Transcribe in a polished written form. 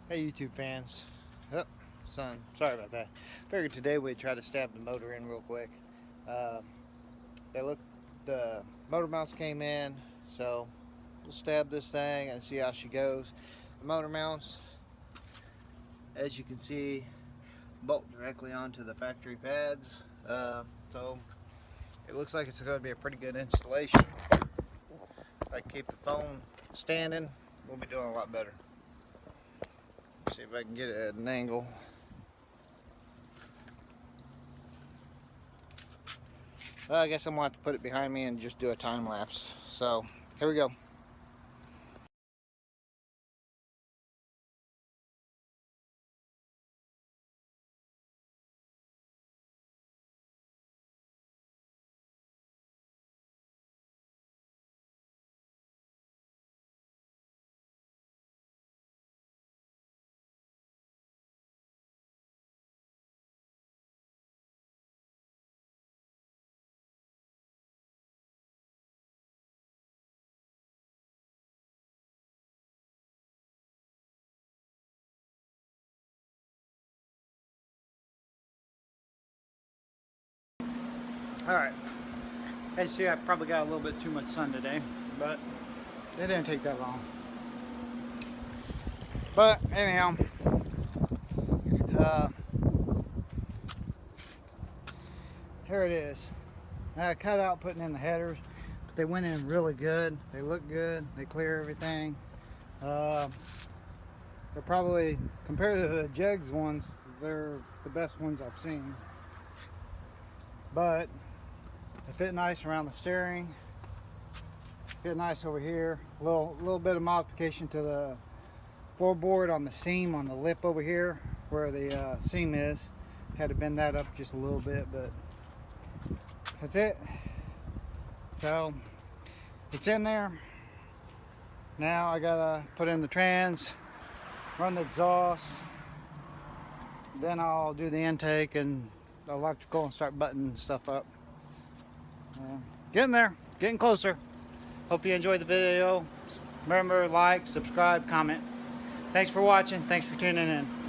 Hey YouTube fans. Oh, son, sorry about that. Figured today we'd try to stab the motor in real quick. Uh, the motor mounts came in, so we'll stab this thing and see how she goes. The motor mounts, as you can see, bolt directly onto the factory pads. So it looks like it's going to be a pretty good installation. If I keep the phone standing, we'll be doing a lot better. See if I can get it at an angle. Well, I guess I'm going to have to put it behind me and just do a time lapse. So, here we go. Alright, as you see, I probably got a little bit too much sun today, but it didn't take that long. But anyhow, uh, here it is. I cut out putting in the headers, but they went in really good. They look good. They clear everything. They're probably, compared to the Jegs ones, they're the best ones I've seen. But they fit nice around the steering. Fit nice over here. A little bit of modification to the floorboard on the seam on the lip over here where the seam is. Had to bend that up just a little bit, but that's it. So it's in there. Now I gotta put in the trans, run the exhaust, then I'll do the intake and the electrical and start buttoning stuff up. Getting there, getting closer. Hope you enjoyed the video. Remember, like, subscribe, comment. Thanks for watching. Thanks for tuning in.